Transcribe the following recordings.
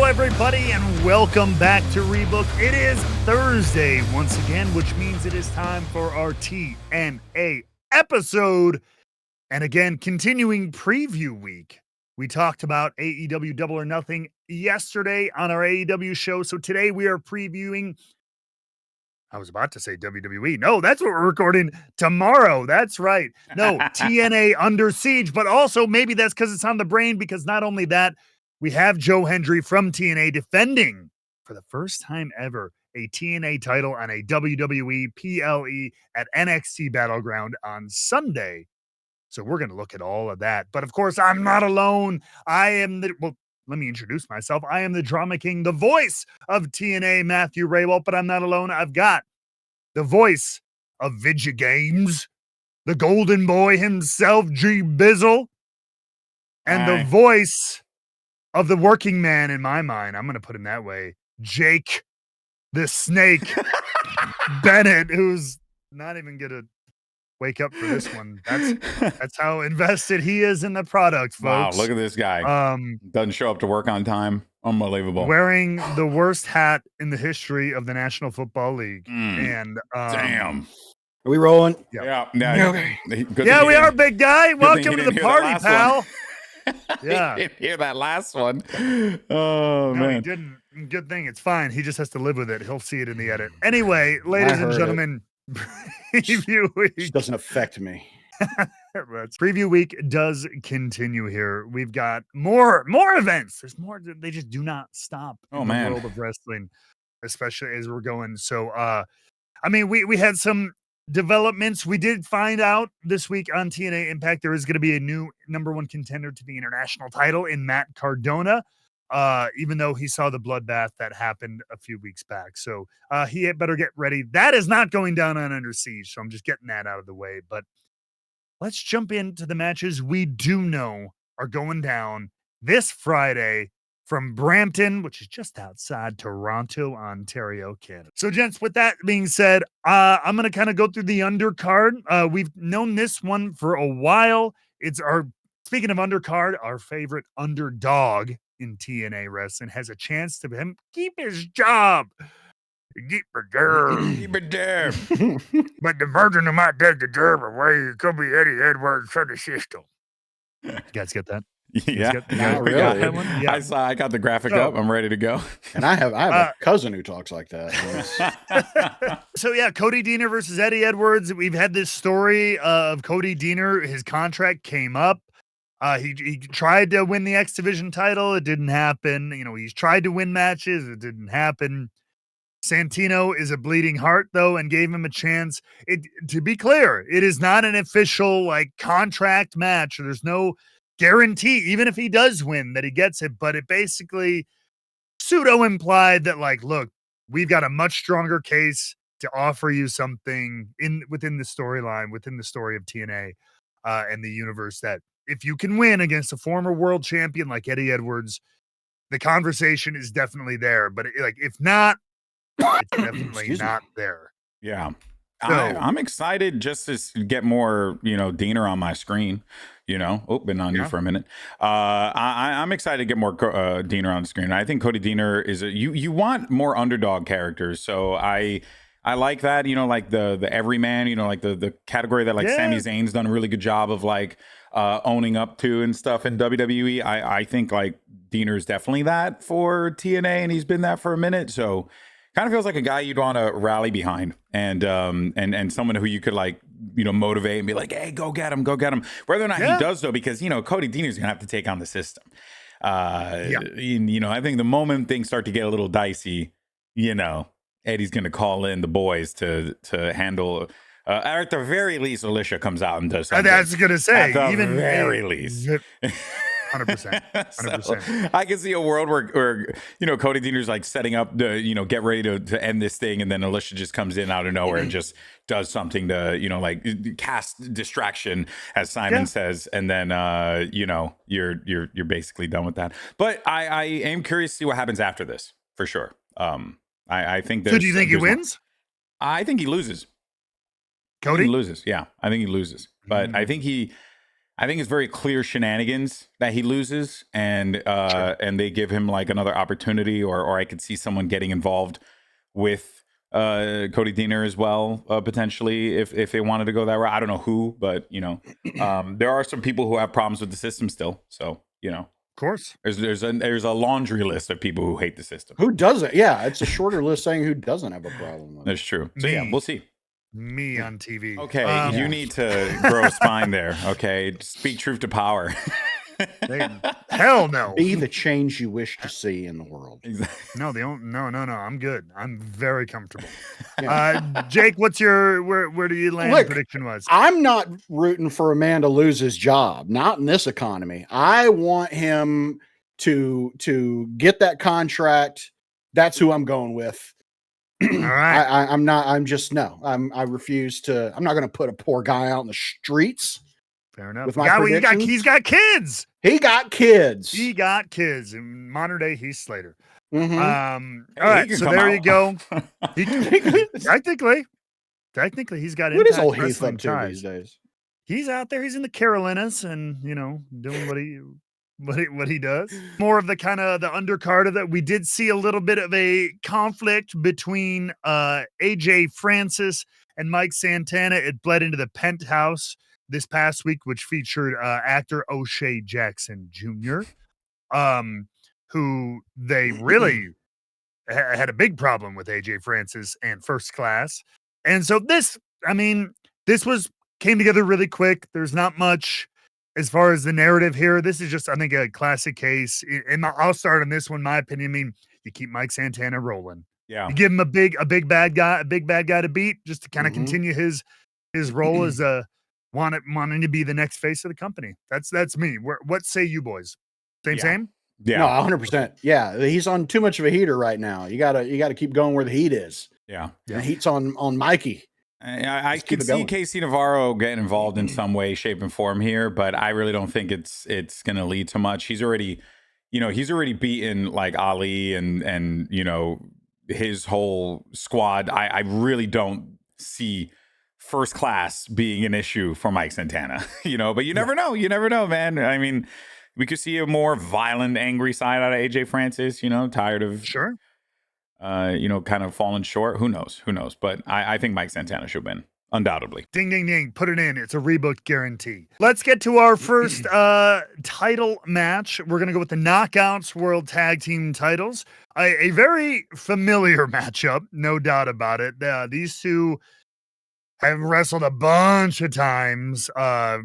everybody, and welcome back to Rebooked. It is Thursday once again, which means it is time for our TNA episode. And again, continuing preview week. We talked about AEW Double or Nothing yesterday on our AEW show. So today we are previewing, I was about to say WWE. No, that's what we're recording tomorrow. That's right. No, TNA Under Siege, but also maybe that's because it's on the brain, because not only that, we have Joe Hendry from TNA defending for the first time ever a TNA title on a WWE PLE at NXT Battleground on Sunday. So we're going to look at all of that. But of course, I'm not alone. Let me introduce myself. I am the Drama King, the voice of TNA, Matthew Raywalt, but I'm not alone. I've got the voice of Vidya Games, the golden boy himself, G Bizzle, and the voice of the working man in my mind, I'm going to put him that way, Jake the Snake Bennett, who's not even going to wake up for this one. That's how invested he is in the product, folks. Wow, look at this guy. Doesn't show up to work on time. Unbelievable. Wearing the worst hat in the history of the National Football League. And damn. Are we rolling? Yeah. Okay. We are, big guy. Welcome to the party, pal. Yeah. He didn't hear that last one. Oh, no, man. He didn't. Good thing. It's fine. He just has to live with it. He'll see it in the edit. Anyway, ladies and gentlemen, preview week. It doesn't affect me. Preview week does continue here. We've got more events. There's more. They just do not stop in the world of wrestling, especially as we're going. So, we had some developments. We did find out this week on TNA Impact there is going to be a new number one contender to the international title in Matt Cardona, even though he saw the bloodbath that happened a few weeks back. So he had better get ready. That is not going down on Under Siege, so I'm just getting that out of the way. But let's jump into the matches we do know are going down this Friday from Brampton, which is just outside Toronto, Ontario, Canada. So, gents, with that being said, I'm going to kind of go through the undercard. We've known this one for a while. Speaking of undercard, our favorite underdog in TNA wrestling has a chance to keep his job. Keep a derb. Keep it there. But the version who might take the derb away, it could be Eddie Edwards for the system. You guys get that? Yeah, really. Yeah. I got the graphic up. I'm ready to go. And I have a cousin who talks like that. So yeah, Cody Deaner versus Eddie Edwards. We've had this story of Cody Deaner. His contract came up. He tried to win the X Division title. It didn't happen. He's tried to win matches. It didn't happen. Santino is a bleeding heart, though, and gave him a chance. To be clear, it is not an official contract match. There's no guarantee, even if he does win, that he gets it. But it basically pseudo implied that, look, we've got a much stronger case to offer you something within the storyline, within the story of TNA and the universe, that if you can win against a former world champion like Eddie Edwards, the conversation is definitely there. But if not, it's definitely not there. Yeah. So, I'm excited just to get more, Deaner on my screen, been on you for a minute. I'm excited to get more Deaner on the screen. I think Cody Deaner is you want more underdog characters. So I like that, like the everyman, like the category that Sami Zayn's done a really good job of owning up to and stuff in WWE. I think Deaner's definitely that for TNA, and he's been that for a minute. So kind of feels like a guy you'd want to rally behind, and someone who you could motivate and be like, hey, go get him. Whether or not he does, though, because Cody Deaner's gonna have to take on the system. I think the moment things start to get a little dicey, Eddie's gonna call in the boys to handle. At the very least, Alicia comes out and does something. That's gonna say, at the even very least. 100%. So I can see a world where Cody Deaner's setting up the get ready to end this thing, and then Alicia just comes in out of nowhere and just does something to cast distraction, as Simon says, and then you're basically done with that. But I am curious to see what happens after this for sure. I think. So do you think he wins? I think he loses. Cody loses. Yeah, I think he loses, but I think he. I think it's very clear shenanigans that he loses, and they give him like another opportunity, or I could see someone getting involved with Cody Deaner as well, potentially if they wanted to go that route. I don't know who, but there are some people who have problems with the system still. So of course, there's a laundry list of people who hate the system. Who doesn't? Yeah, it's a shorter list saying who doesn't have a problem with it. That's true. So yeah, we'll see. Me on TV. Okay, you need to grow a spine there. Okay, speak truth to power. Hell no. Be the change you wish to see in the world. Exactly. No, I'm good. I'm very comfortable. Jake, what's your where do you land? Look, prediction was? I'm not rooting for a man to lose his job. Not in this economy. I want him to get that contract. That's who I'm going with. All right. I refuse to. I'm not going to put a poor guy out in the streets. Fair enough. With my predictions. He's got kids. He got kids. He got kids. In modern day, he's Slater. Mm-hmm. All right. So there you go. Technically, he's got. What is old Heath up to these days? He's out there. He's in the Carolinas, and doing what he does. More of the kind of the undercard of that. We did see a little bit of a conflict between AJ Francis and Mike Santana. It bled into the Penthouse this past week, which featured actor O'Shea Jackson Jr., who they really had a big problem with AJ Francis and First Class. And so this came together really quick. There's not much as far as the narrative here. This is just, I think, a classic case. And I'll start on this one. My opinion, you keep Mike Santana rolling. Yeah. You give him a big bad guy to beat, just to kind of continue his role as a wanting to be the next face of the company. That's me. What say you boys? Same? Yeah. No, 100%. Yeah. He's on too much of a heater right now. You gotta keep going where the heat is. Yeah. And the heat's on Mikey. I could see Casey Navarro getting involved in some way, shape, and form here, but I really don't think it's going to lead to much. He's already beaten like Ali and his whole squad. I really don't see First Class being an issue for Mike Santana, but you never know. You never know, man. I mean, we could see a more violent, angry side out of AJ Francis, tired of kind of falling short. Who knows? But I think Mike Santana should win, undoubtedly. Ding, ding, ding. Put it in. It's a Rebooked guarantee. Let's get to our first title match. We're going to go with the Knockouts World Tag Team titles. A very familiar matchup, no doubt about it. These two have wrestled a bunch of times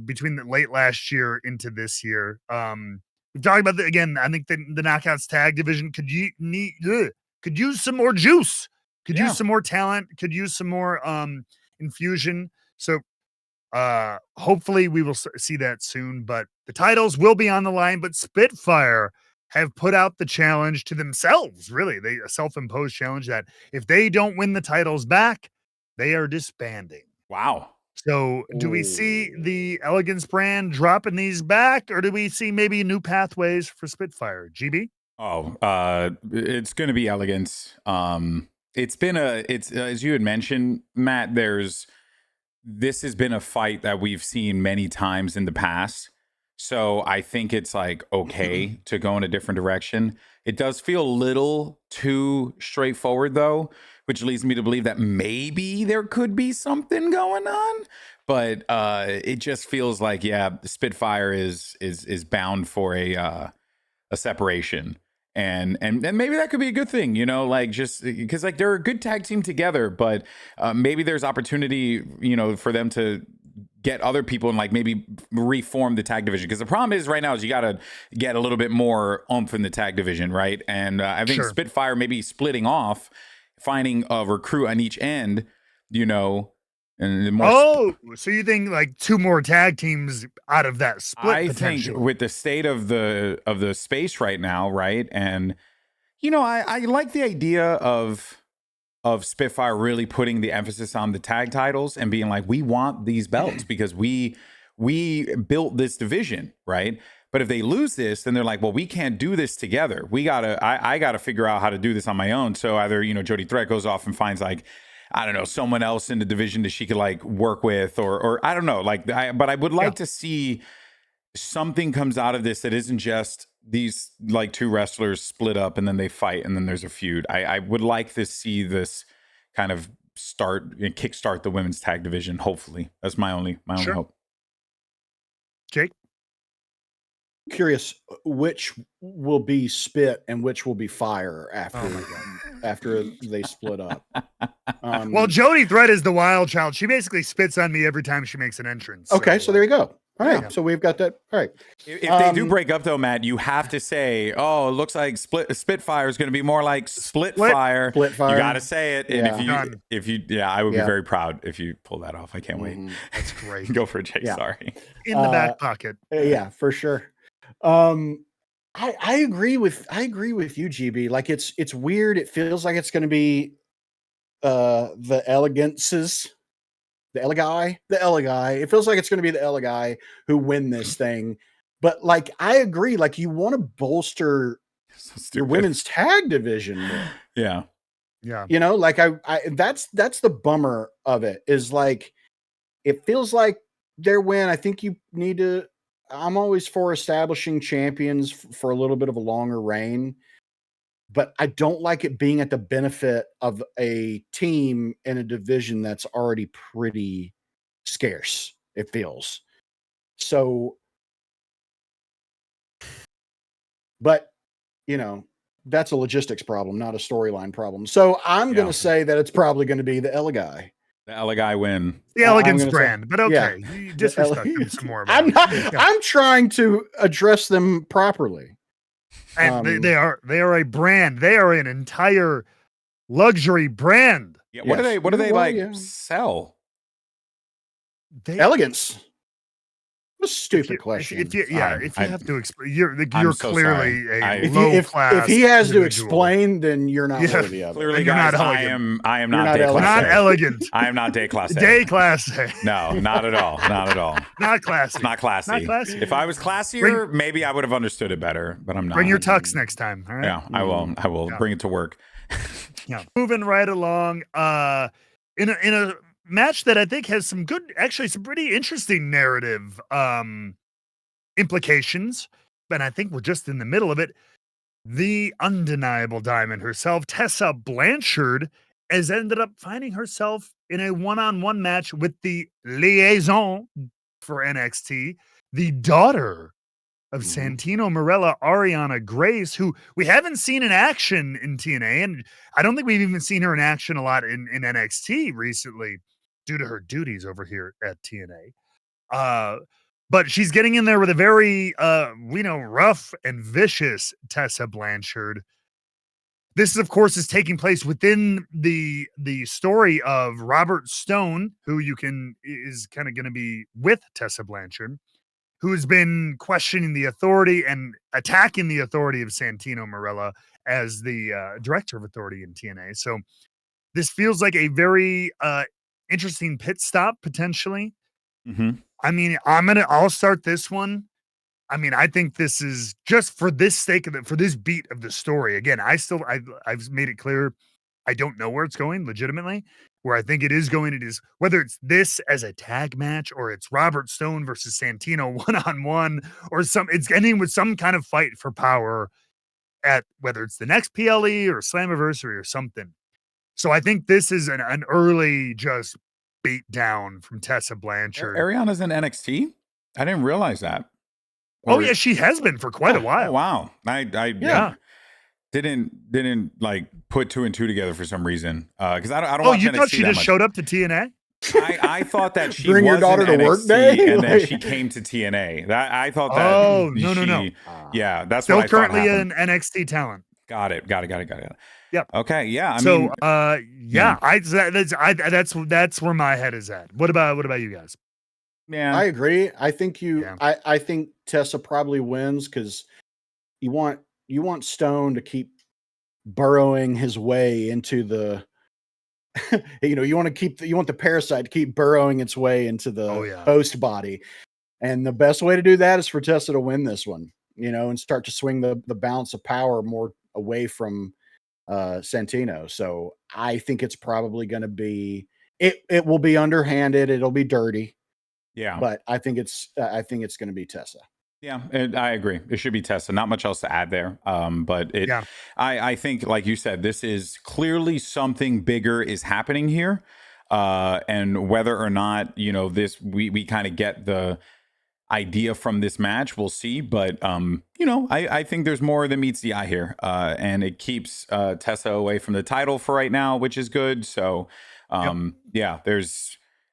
between the late last year into this year. We've talked about again. I think the Knockouts tag division could use some more juice, use some more talent, could use some more infusion. So hopefully we will see that soon, but the titles will be on the line. But Spitfire have put out the challenge to themselves, really. A self-imposed challenge that if they don't win the titles back, they are disbanding. Wow. So do we see the Elegance brand dropping these back, or do we see maybe new pathways for Spitfire? GB? Oh, it's going to be Elegance. It's as you had mentioned, Matt, this has been a fight that we've seen many times in the past. So I think it's like, okay to go in a different direction. It does feel a little too straightforward though, which leads me to believe that maybe there could be something going on, but it just feels like, Spitfire is bound for a separation. And maybe that could be a good thing, just because like they're a good tag team together, but maybe there's opportunity, for them to get other people and like maybe reform the tag division. Because the problem is right now is you got to get a little bit more oomph in the tag division, right? And I think Spitfire maybe splitting off, finding a recruit on each end, and more so you think like two more tag teams out of that split? I think with the state of the space right now, right? And I like the idea of Spitfire really putting the emphasis on the tag titles and being like, we want these belts because we built this division, right? But if they lose this, then they're like, well, we can't do this together. I gotta figure out how to do this on my own. So either Jody Threat goes off and finds like, I don't know, someone else in the division that she could like work with, or I don't know, but I would like to see something comes out of this that isn't just these like two wrestlers split up and then they fight and then there's a feud. I would like to see this kind of kickstart the women's tag division. Hopefully, that's my only hope. Jake, curious which will be spit and which will be fire after they split up. Well, Jody Thread is the wild child. She basically spits on me every time she makes an entrance. Okay, so there you go. All right, so we've got that. All right. If they do break up, though, Matt, you have to say, "Oh, it looks like Spitfire is going to be more like Splitfire." Splitfire. You got to say it. Yeah. And if you, I would be very proud if you pull that off. I can't wait. That's great. Go for it, Jake. Yeah. Sorry. In the back pocket. Yeah, for sure. I agree with you, GB. Like it's weird. It feels like it's going to be the Elegances. The Elegai. It feels like it's going to be the Elegai who win this thing. But like, I agree. Like, you want to bolster your women's tag division more. Yeah. Yeah. You know, like that's the bummer of it is like, it feels like their win. I think you need to, I'm always for establishing champions for a little bit of a longer reign. But I don't like it being at the benefit of a team in a division that's already pretty scarce, it feels. So, but, you know, that's a logistics problem, not a storyline problem. So I'm going to say that it's probably going to be the Elegai. The Elegai win. The Elegance brand, but okay. You disrespect them some more. I'm trying to address them properly. And they are a brand. They are an entire luxury brand. Yeah. What do they sell? Elegance. A stupid question. If you have to explain, you're so clearly sorry. a low class. If he has to explain, then you're not worthy of it. Clearly, guys, I am not day class. Not elegant. I am not day class. Day class. No, not at all. Not at all. Not classy. Not classy. Not classy. If I was classier, maybe I would have understood it better. But I'm not. Bring your tux next time. All right? Yeah, I will. I will bring it to work. Yeah. Moving right along. In a match that I think has some pretty interesting narrative implications, but I think we're just in the middle of it. The undeniable diamond herself, Tessa Blanchard, has ended up finding herself in a one-on-one match with the liaison for NXT, the daughter of Santino Marella, Ariana Grace, who we haven't seen in action in TNA, and I don't think we've even seen her in action a lot in NXT recently, due to her duties over here at TNA. But she's getting in there with a very, rough and vicious Tessa Blanchard. This, of course, is taking place within the story of Robert Stone, who is kind of going to be with Tessa Blanchard, who's been questioning the authority and attacking the authority of Santino Marella as the director of authority in TNA. So this feels like a very interesting pit stop potentially. I mean, I'll start this one. I mean, I think this is just for this sake of for this beat of the story. Again, I've made it clear I don't know where it's going legitimately. Where I think it is going, it is whether it's this as a tag match or it's Robert Stone versus Santino one-on-one or it's ending with some kind of fight for power at whether it's the next PLE or Slammiversary or something. So I think this is an early just beat down from Tessa Blanchard. Ariana's in NXT? I didn't realize that. Yeah, she has been for quite a while. Oh, wow. I didn't like put two and two together for some reason. Because I don't watch you NXT thought she just much. showed up to TNA? I thought that she bring was your daughter in to NXT work day, and then she came to TNA. I thought that. No. Yeah, that's still what I thought currently happened. an NXT talent. Got it. Yep. Okay. Yeah. That's where my head is at. What about you guys? Yeah, I agree. I think I think Tessa probably wins because you want Stone to keep burrowing his way into the you want the parasite to keep burrowing its way into the host body. And the best way to do that is for Tessa to win this one, and start to swing the balance of power more away from Santino. So I think it's probably going to be, it will be underhanded. It'll be dirty. Yeah. But I think it's going to be Tessa. Yeah, I agree. It should be Tessa. Not much else to add there. But I think, like you said, this is clearly something bigger is happening here. And whether or not, we kind of get the idea from this match, we'll see. But, I think there's more than meets the eye here. And it keeps Tessa away from the title for right now, which is good. So,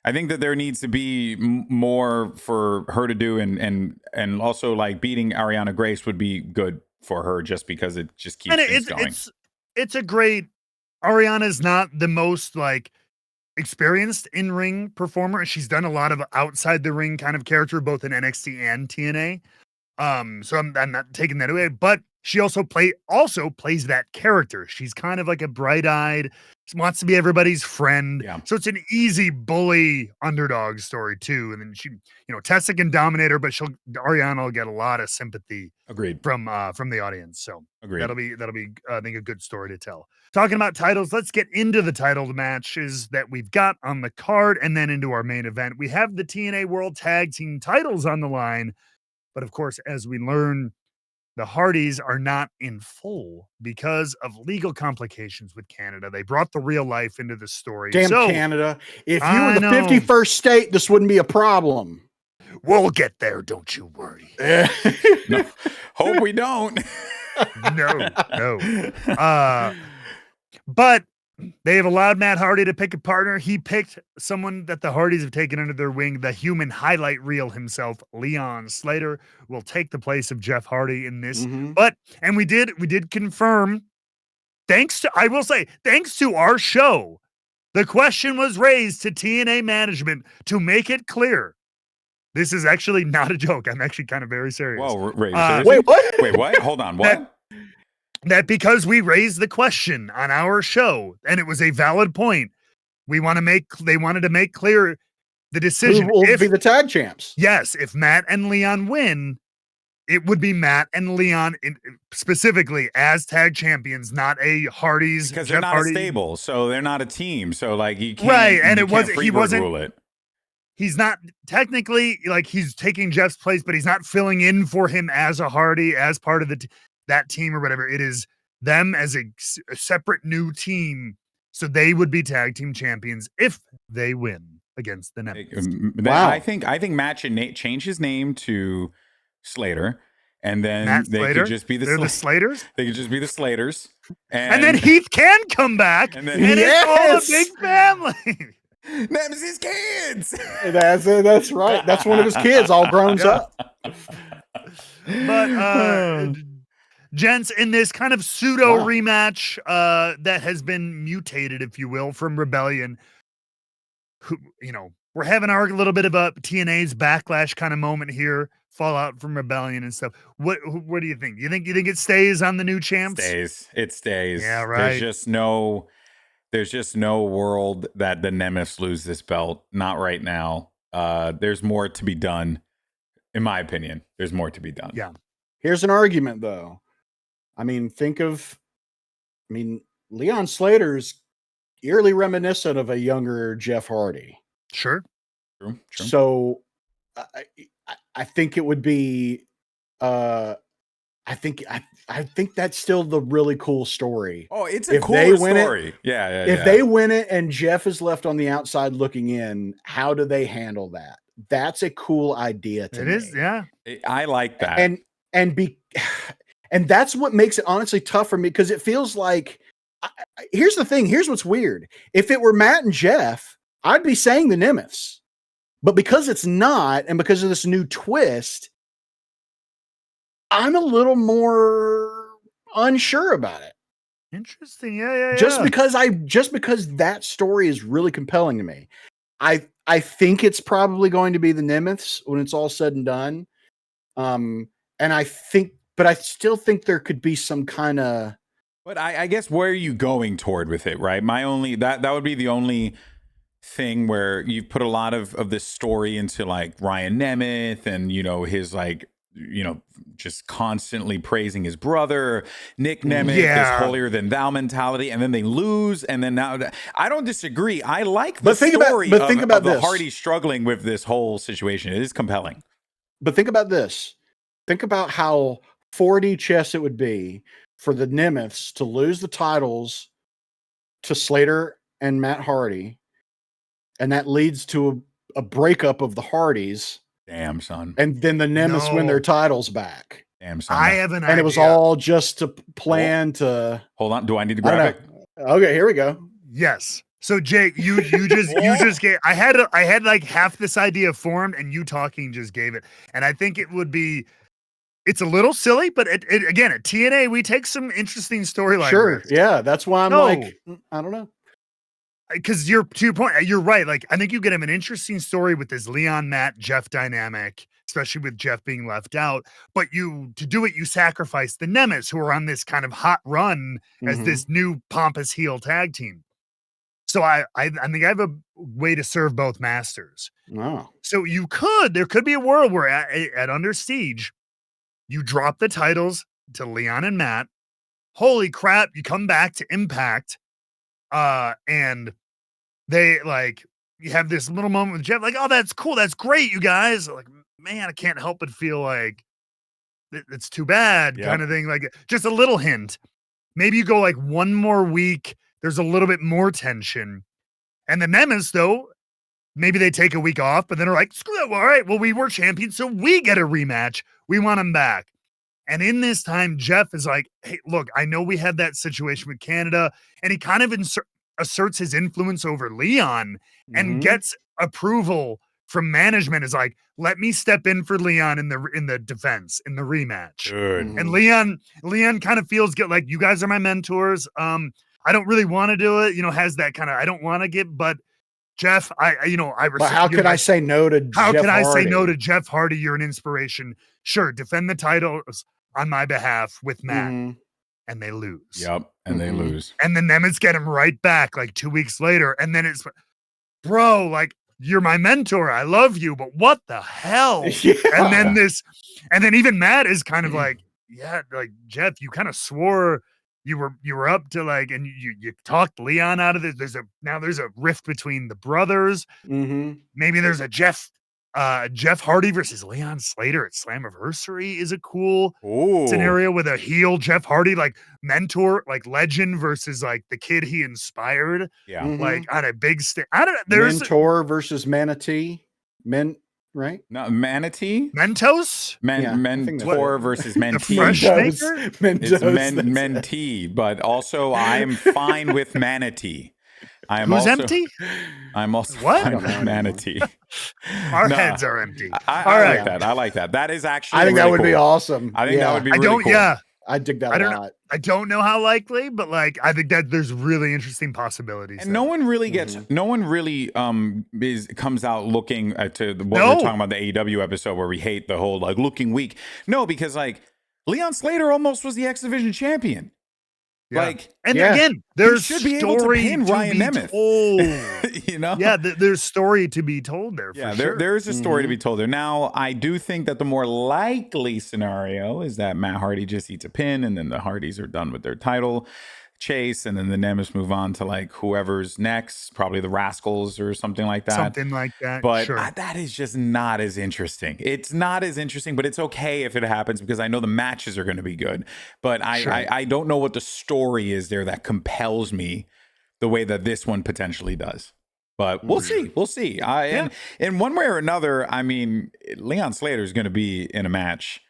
I think that there needs to be more for her to do, and also like beating Ariana Grace would be good for her just because it just keeps things going. It's a great. Ariana's not the most like experienced in ring performer. She's done a lot of outside the ring kind of character, both in NXT and TNA. So I'm not taking that away, but she also plays that character. She's kind of like a bright-eyed, wants to be everybody's friend. Yeah. So it's an easy bully underdog story too. And then she, Tessa can dominate her, but Ariana will get a lot of sympathy. Agreed. From the audience. So agreed. That'll be I think a good story to tell. Talking about titles, let's get into the title matches that we've got on the card and then into our main event. We have the TNA World Tag Team titles on the line. But of course, as we learn, the Hardys are not in full because of legal complications with Canada. They brought the real life into the story. Damn Canada. If you were the 51st state, this wouldn't be a problem. We'll get there. Don't you worry. No, hope we don't. No. But they have allowed Matt Hardy to pick a partner. He picked someone that the Hardys have taken under their wing. The human highlight reel himself, Leon Slater, will take the place of Jeff Hardy in this. And we did confirm, thanks to our show, the question was raised to TNA management to make it clear. This is actually not a joke. I'm actually kind of very serious. Whoa, wait, what? Wait, what? Hold on, what? That because we raised the question on our show and it was a valid point, they wanted to make clear the decision. Who will be the tag champs? Yes, if Matt and Leon win, it would be Matt and Leon specifically as tag champions, not a Hardys. Because they're not a stable, so they're not a team. So like you can't right, and he wasn't. He's not technically like he's taking Jeff's place, but he's not filling in for him as a Hardy, as part of that team or whatever. It is them as a separate new team. So they would be tag team champions if they win against the Nemesis. Wow. I think Matt should change his name to Slater, and then they could just be the Slaters. They could just be the Slaters, and then Heath can come back, and it's all a big family. Nemesis kids. That's right. That's one of his kids, all grown up. But gents, in this kind of pseudo rematch that has been mutated, if you will, from Rebellion, we're having our little bit of a TNA's backlash kind of moment here, fallout from Rebellion and stuff. What do you think? You think it stays on the new champs? It stays. Yeah, right. There's just no world that the Nemesis lose this belt. Not right now. There's more to be done. In my opinion, there's more to be done. Yeah. Here's an argument, though. I mean, Leon Slater's eerily reminiscent of a younger Jeff Hardy. Sure. True. So I think it would be, I think that's still the really cool story. Oh, it's a cool story. If they win it and Jeff is left on the outside looking in, how do they handle that? That's a cool idea to me. It is, yeah. I like that. And that's what makes it honestly tough for me, because it feels like, here's the thing. Here's what's weird. If it were Matt and Jeff, I'd be saying the Nimitz. But because it's not, and because of this new twist, I'm a little more unsure about it. Interesting. Yeah. Just because that story is really compelling to me. I think it's probably going to be the Nimitz when it's all said and done. And I still think there could be some kind of. But I guess where are you going toward with it, right? That would be the only thing where you've put a lot of this story into like Ryan Nemeth and his just constantly praising his brother. Nick Nemeth, this holier than thou mentality, and then they lose, and then now I don't disagree. I like the story of the Hardys struggling with this whole situation. It is compelling. But think about this. think about how 4D chess it would be for the Nemeths to lose the titles to Slater and Matt Hardy, and that leads to a breakup of the Hardys. Damn, son. And then the Nemeths win their titles back. Damn, son. I have an idea. And it was all just to plan to. Hold on. Do I need to grab it? Okay, here we go. Yes. So Jake, you just gave. I had like half this idea formed, and you talking just gave it. And I think it would be. It's a little silly, but again, at TNA, we take some interesting storylines. Sure. Yeah. That's why I'm like, I don't know. Because to your point, you're right. Like, I think you could have an interesting story with this Leon, Matt, Jeff dynamic, especially with Jeff being left out. But to do it, you sacrifice the Nemeths, who are on this kind of hot run as this new pompous heel tag team. So I think I have a way to serve both masters. Wow. So there could be a world where at Under Siege, you drop the titles to Leon and Matt. Holy crap, you come back to Impact, and they you have this little moment with Jeff, like, oh, that's cool, that's great, you guys. Like, man, I can't help but feel like it's too bad, kind of thing. Like, just a little hint. Maybe you go like one more week, there's a little bit more tension. And the Nemeths, though, maybe they take a week off, but then are like, screw it. All right, well, we were champions, so we get a rematch. We want them back. And in this time, Jeff is like, hey, look, I know we had that situation with Canada, and he kind of asserts his influence over Leon and gets approval from management. Is like, let me step in for Leon in the defense, in the rematch. Good. And Leon kind of feels good, like, you guys are my mentors. I don't really want to do it, has that kind of, I don't want to get, but Jeff, I respect. But how could I say no to How Jeff can I Hardy? say no to Jeff Hardy? You're an inspiration. Sure, defend the titles on my behalf with Matt. And they lose. Yep, and they lose. And the Nemeths get him right back like 2 weeks later. And then it's, bro, like, you're my mentor. I love you, but what the hell? Yeah. And then even Matt is kind of like, yeah, like, Jeff, you kind of swore you were up to, like, and you talked Leon out of it. There's a rift between the brothers. Maybe there's a Jeff Hardy versus Leon Slater at Slammiversary is a cool scenario with a heel Jeff Hardy, like, mentor, like, legend versus like the kid he inspired. Yeah. Like, on a big stage. I don't know. There's Mentor versus Manatee. Right? No, Manatee? Mentos? Mentor versus Mentee. Fresh It's Mentee, but also I'm fine with Manatee. Who's empty? I'm also what? fine with Manatee. Our heads are empty. I like that. That is actually I think really that would cool. be awesome. I think that would be really cool. Yeah. I dig that a lot. I don't know how likely, but like, I think that there's really interesting possibilities. And no one really comes out looking to what we're talking about, the AEW episode where we hate the whole like looking weak. No, because like Leon Slater almost was the X Division champion. Yeah. Like, again, there's should be able to pin Ryan Nemeth. There's story to be told there. Yeah, for sure. there is a story to be told there. Now, I do think that the more likely scenario is that Matt Hardy just eats a pin, and then the Hardys are done with their title chase, and then the Nemeths move on to like whoever's next, probably the Rascals or something like that. Something like that. But sure. That is just not as interesting. It's not as interesting, but it's okay if it happens because I know the matches are going to be good. But I don't know what the story is there that compels me the way that this one potentially does. But we'll see. We'll see. And in one way or another, I mean, Leon Slater is going to be in a match.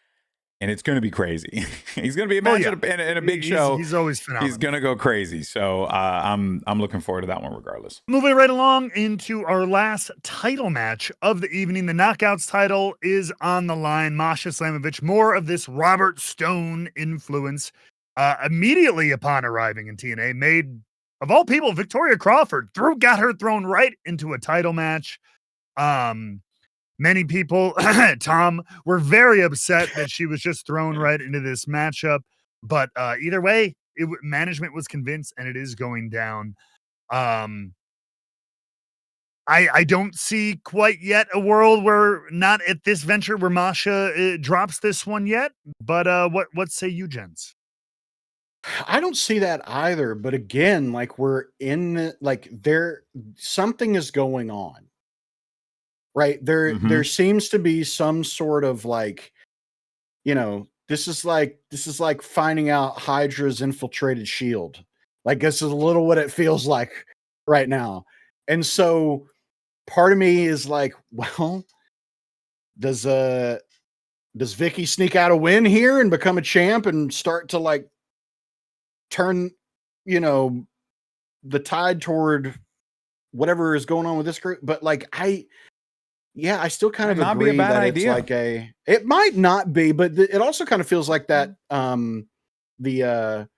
And it's going to be crazy. He's going to be a match in a big show. He's always phenomenal. He's going to go crazy. So I'm looking forward to that one regardless. Moving right along into our last title match of the evening. The Knockouts title is on the line. Masha Slamovich, more of this Robert Stone influence. Immediately upon arriving in TNA, made, of all people, Victoria Crawford. Got her thrown right into a title match. Many people, Tom, were very upset that she was just thrown right into this matchup. But either way, management was convinced, and it is going down. I don't see quite yet a world where, not at this venture, where Masha drops this one yet. But what say you, gents? I don't see that either. But again, like, we're in something is going on. Right. There seems to be some sort of like, this is like finding out Hydra's infiltrated Shield. Like, this is a little what it feels like right now. And so part of me is like, well, does Vicky sneak out a win here and become a champ and start to like turn, the tide toward whatever is going on with this group? But like, I still kind of agree that idea. It's like it might not be, but it also kind of feels like that, the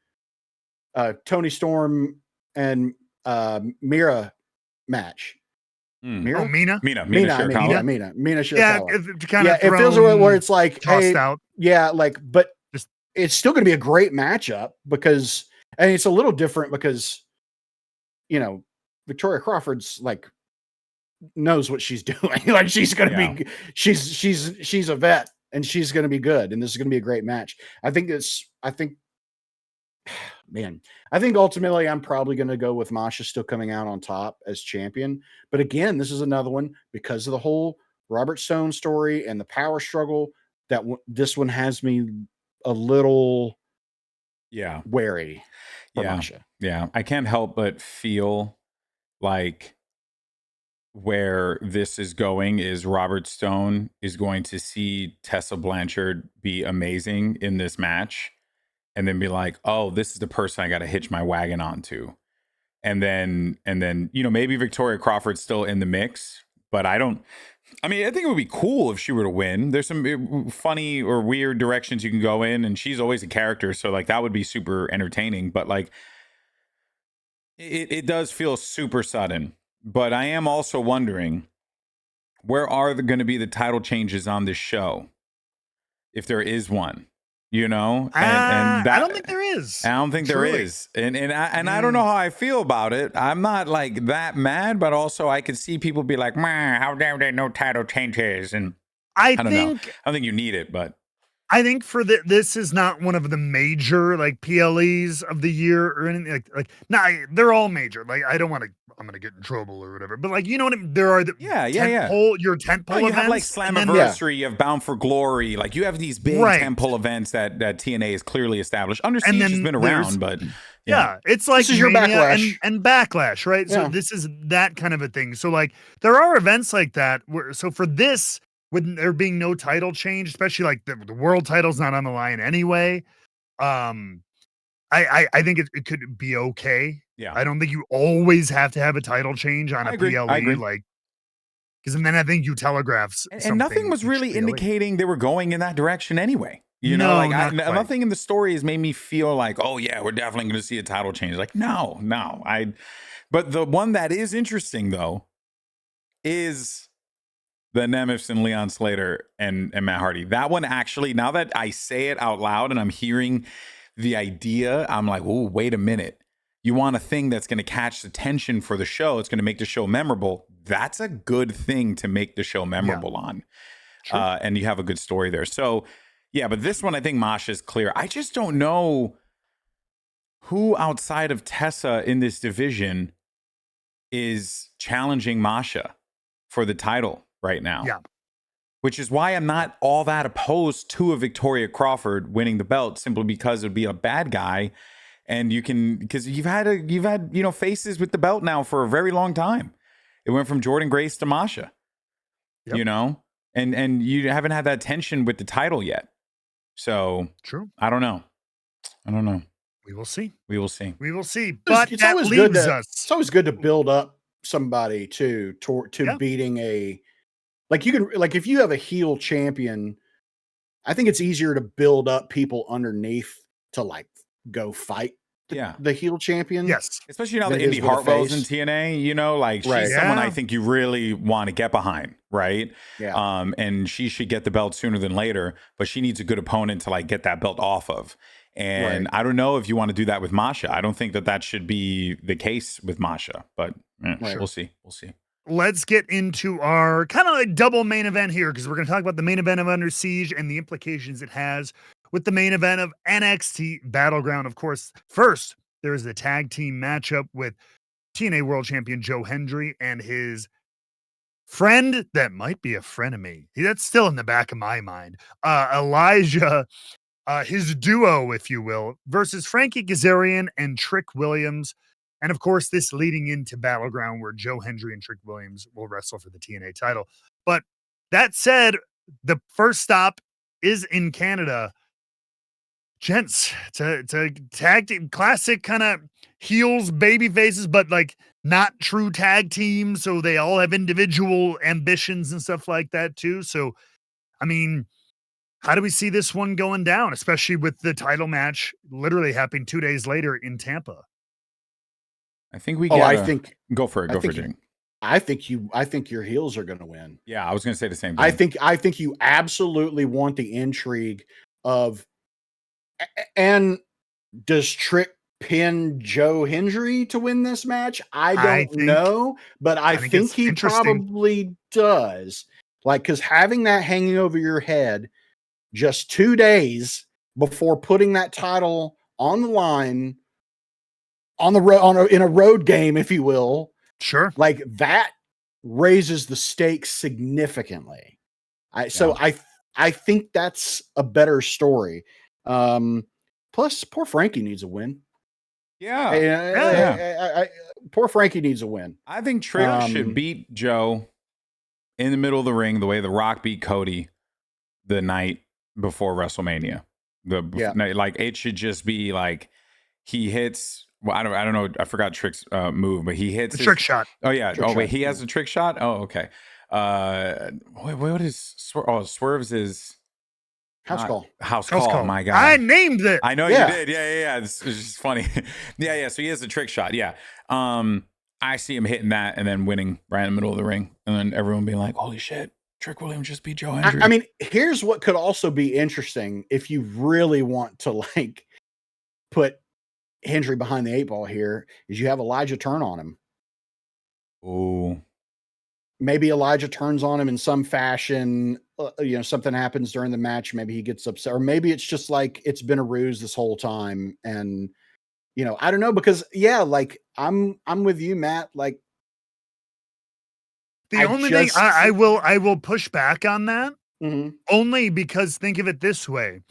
Tony Storm and Mira match. Mira? Mina Shirakawa. Yeah, it feels where it's like, tossed out. Yeah, like, but it's still going to be a great matchup because, and it's a little different because, Victoria Crawford's like knows what she's doing. Like, she's going to be, she's a vet and she's going to be good, and this is going to be a great match. I think ultimately I'm probably going to go with Masha still coming out on top as champion. But again, this is another one because of the whole Robert Stone story and the power struggle that this one has me a little wary for Masha. Yeah. I can't help but feel like where this is going is Robert Stone is going to see Tessa Blanchard be amazing in this match, and then be like, oh, this is the person I got to hitch my wagon onto. And then, maybe Victoria Crawford's still in the mix, but I think it would be cool if she were to win. There's some funny or weird directions you can go in, and she's always a character. So like, that would be super entertaining, but like, it does feel super sudden. But I am also wondering, where are going to be the title changes on this show? If there is one. And I don't think there is. I don't think there is. And I don't know how I feel about it. I'm not like that mad, but also I could see people be like, how damn there no title changes. And I don't know. I don't think you need it, but I think this is not one of the major like PLEs of the year or anything they're all major. Like, I'm going to get in trouble or whatever. But like, you know what I mean? There are your tentpole events. You have like Slammiversary, you have Bound for Glory. Like, you have these big tentpole events that TNA is clearly established. Under Siege has been around, but it's like this is your Backlash and Backlash, right? Yeah. So this is that kind of a thing. So like, there are events like that so for this, with there being no title change, especially like the world title's not on the line anyway. I think it could be okay. Yeah. I don't think you always have to have a title change on a PLE, like, because then I think you telegraphs and nothing was really indicating they were going in that direction anyway. Nothing in the story has made me feel like, oh yeah, we're definitely going to see a title change. Like, no. But the one that is interesting though is the Nemeths and Leon Slater and Matt Hardy. That one actually, now that I say it out loud and I'm hearing the idea, I'm like, oh, wait a minute. You want a thing that's going to catch the tension for the show. It's going to make the show memorable. That's a good thing to make the show memorable on. And you have a good story there. So, yeah, but this one, I think Masha is clear. I just don't know who outside of Tessa in this division is challenging Masha for the title right now. Yeah. Which is why I'm not all that opposed to a Victoria Crawford winning the belt, simply because it'd be a bad guy. And because you've had faces with the belt now for a very long time. It went from Jordan Grace to Masha, and you haven't had that tension with the title yet. So true. I don't know. We will see. But it's always good it's always good to build up somebody to beating a, like, you can, like, if you have a heel champion, I think it's easier to build up people underneath to like go fight the heel champion. Yes. Especially now that Indy Hartwell's in TNA, like, she's someone I think you really want to get behind, right? Yeah. And she should get the belt sooner than later, but she needs a good opponent to like get that belt off of. And I don't know if you want to do that with Masha. I don't think that should be the case with Masha, but we'll see. Let's get into our kind of like double main event here, because we're going to talk about the main event of Under Siege and the implications it has with the main event of NXT Battleground. Of course, first, there is the tag team matchup with TNA World Champion Joe Hendry and his friend that might be a frenemy. That's still in the back of my mind. Elijah, his duo, if you will, versus Frankie Kazarian and Trick Williams. And of course, this leading into Battleground where Joe Hendry and Trick Williams will wrestle for the TNA title. But that said, the first stop is in Canada. Gents, to tag team, classic kind of heels, baby faces, but like not true tag teams. So they all have individual ambitions and stuff like that too. So, I mean, how do we see this one going down, especially with the title match literally happening 2 days later in Tampa? I think we gotta go for it. I think your heels are going to win. Yeah, I was going to say the same thing. I think you absolutely want the intrigue of, and does Trick pin Joe Hendry to win this match? I don't know, but I think he probably does. Like, because having that hanging over your head just 2 days before putting that title on the line on the road, in a road game, if you will. Sure. Like that raises the stakes significantly. So I think that's a better story. Plus poor Frankie needs a win. Poor Frankie needs a win. I think Trick should beat Joe in the middle of the ring the way The Rock beat Cody the night before WrestleMania. Like it should just be like he hits. Well, I don't know. I forgot Trick's move, but he hits the trick shot. Oh yeah. Wait, he has a trick shot. Oh, okay. What is Swerve's is house call. House call. My God, I named it. I know you did. Yeah. It's just funny. yeah. So he has a trick shot. Yeah. I see him hitting that and then winning right in the middle of the ring, and then everyone being like, "Holy shit, Trick Williams just beat Joe Hendry." I mean, here's what could also be interesting if you really want to like put Hendry behind the 8 ball here, is you have Elijah turn on him. Oh, maybe Elijah turns on him in some fashion. Something happens during the match. Maybe he gets upset, or maybe it's just like it's been a ruse this whole time. And I don't know, because like I'm with you, Matt. Like the only thing I will push back on that only because think of it this way.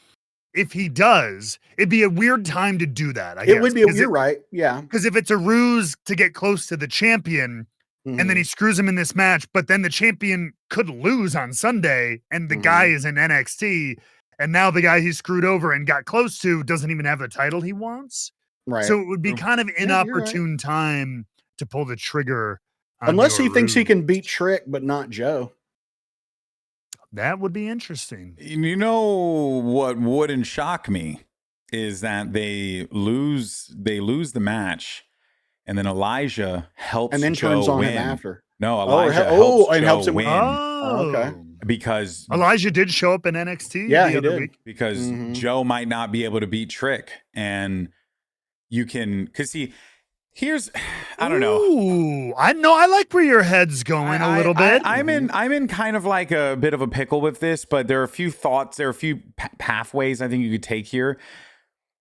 If he does, it'd be a weird time to do that. I guess. It would be. You're right. Yeah. Because if it's a ruse to get close to the champion and then he screws him in this match, but then the champion could lose on Sunday and the guy is in NXT and now the guy he screwed over and got close to doesn't even have the title he wants. Right. So it would be kind of inopportune time to pull the trigger. Unless he thinks he can beat Trick, but not Joe. That would be interesting. You know what wouldn't shock me is that they lose the match, and then Elijah helps and then Joe turns on win. him after. No, Elijah helps Joe win. Oh, okay. Because Elijah did show up in NXT. Yeah, he did. Week. Because Joe might not be able to beat Trick, and you can because I don't know. Ooh, I know. I like where your head's going a little bit. I'm in kind of like a bit of a pickle with this, but there are a few thoughts. There are a few pathways I think you could take here.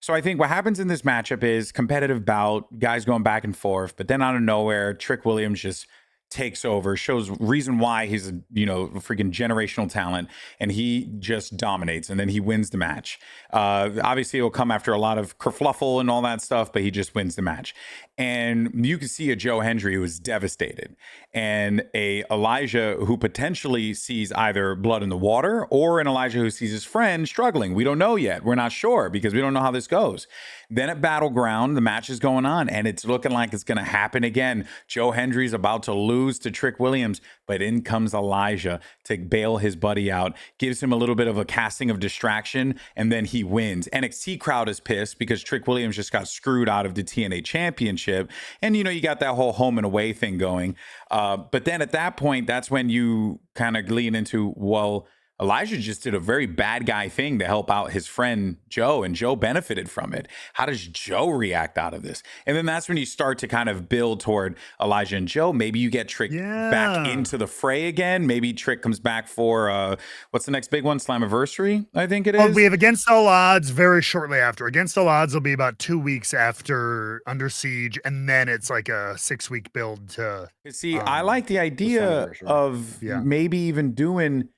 So I think what happens in this matchup is competitive bout, guys going back and forth, but then out of nowhere, Trick Williams just takes over, shows reason why he's a freaking generational talent, and he just dominates, and then he wins the match. Obviously, it'll come after a lot of kerfluffle and all that stuff, but he just wins the match. And you can see a Joe Hendry who is devastated, and a Elijah who potentially sees either blood in the water, or an Elijah who sees his friend struggling. We don't know yet. We're not sure because we don't know how this goes. Then at Battleground, the match is going on, and it's looking like it's going to happen again. Joe Hendry's about to lose to Trick Williams, but in comes Elijah to bail his buddy out, gives him a little bit of a casting of distraction, and then he wins. NXT crowd is pissed because Trick Williams just got screwed out of the TNA championship, and you got that whole home and away thing going. But then at that point, that's when you kind of lean into, well, Elijah just did a very bad guy thing to help out his friend Joe, and Joe benefited from it. How does Joe react out of this? And then that's when you start to kind of build toward Elijah and Joe. Maybe you get Trick back into the fray again. Maybe Trick comes back for what's the next big one? Slammiversary, I think it is. We have Against All Odds very shortly after. Against All Odds will be about 2 weeks after Under Siege, and then it's like a 6-week build to. See, I like the idea of maybe even doing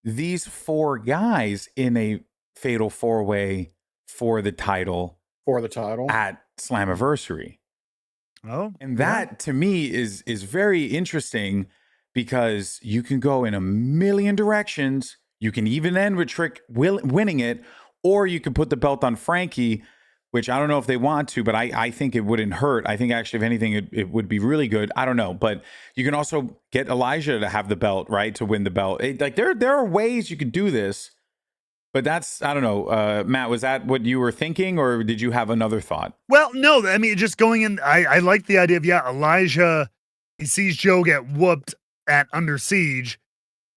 these 4 guys in a fatal 4-way for the title at Slammiversary. Oh, and that to me is very interesting, because you can go in a million directions. You can even end with Trick winning it, or you could put the belt on Frankie, which I don't know if they want to, but I think it wouldn't hurt. I think actually, if anything, it would be really good. I don't know. But you can also get Elijah to have the belt, right? To win the belt. There are ways you could do this, but that's, I don't know. Matt, was that what you were thinking, or did you have another thought? Well, no, I mean, just going in, I like the idea of, Elijah, he sees Joe get whooped at Under Siege,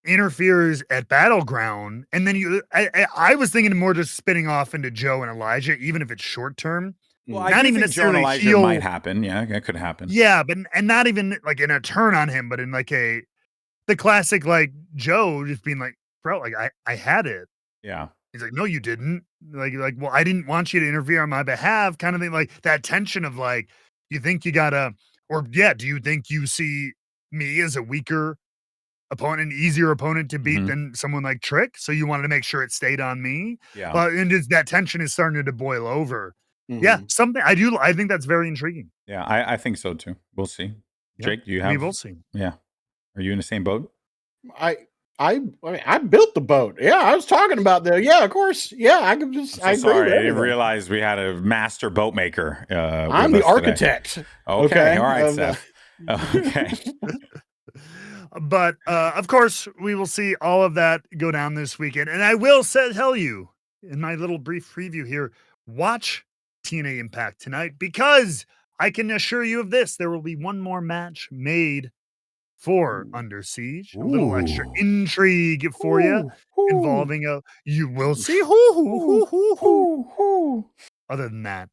interferes at Battleground, and then I was thinking more just spinning off into Joe and Elijah, even if it's short term. Well, not even Joe and Elijah might happen. Yeah, that could happen. Yeah, but not even like in a turn on him, but in like the classic, like Joe just being like, bro, like I had it. Yeah. He's like, no, you didn't. Like, well, I didn't want you to interfere on my behalf, kind of thing. Like that tension of like, you think you gotta, do you think you see me as a weaker opponent, easier opponent to beat than someone like Trick? So you wanted to make sure it stayed on me. Yeah. But and that tension is starting to boil over. Yeah, something I think that's very intriguing. Yeah, I think so too. We'll see. Jake, do you have? We will see. Yeah. Are you in the same boat? I built the boat. Yeah, I was talking about that. Yeah, of course. Yeah, I could just. I sorry, I didn't realize we had a master boat maker. I'm the architect. Today. Okay, all right, Seth. Okay. But of course, we will see all of that go down this weekend, and I will tell you in my little brief preview here: watch TNA Impact tonight, because I can assure you of this: there will be one more match made for Under Siege. A little extra intrigue for you, involving you will see who. Other than that,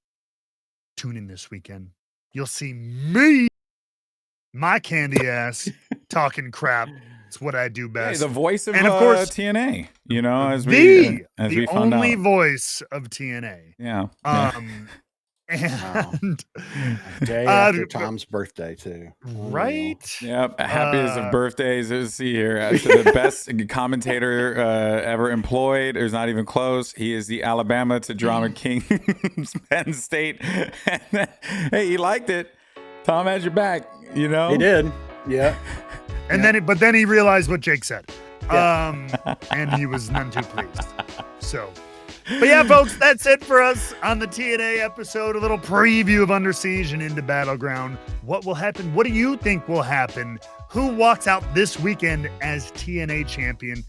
tune in this weekend. You'll see me, my candy ass, talking crap. It's what I do best. Hey, the voice of, and of course, TNA, as we found only out. voice of TNA. Yeah. And day after Tom's birthday too, right? Yep. Happiest of birthdays. Let's see here. The best commentator ever employed. There's not even close. He is the Alabama to Drama King, Penn State. Hey, he liked it. Tom has your back. He did. Yeah. And then he realized what Jake said. And he was none too pleased. So. But yeah, folks, that's it for us on the TNA episode. A little preview of Under Siege and into Battleground. What will happen? What do you think will happen? Who walks out this weekend as TNA champion,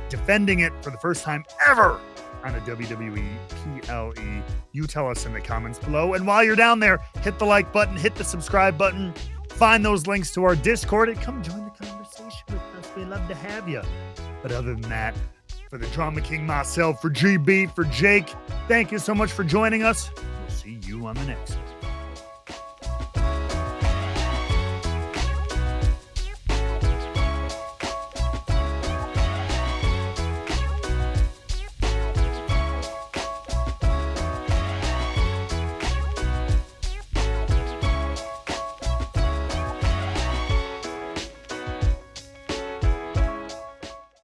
defending it for the first time ever on a WWE PLE? You tell us in the comments below. And while you're down there, hit the like button, hit the subscribe button, find those links to our Discord, and come join the conversation with us. We love to have you. But other than that, for the Drama King myself, for GB, for Jake, thank you so much for joining us. We'll see you on the next one.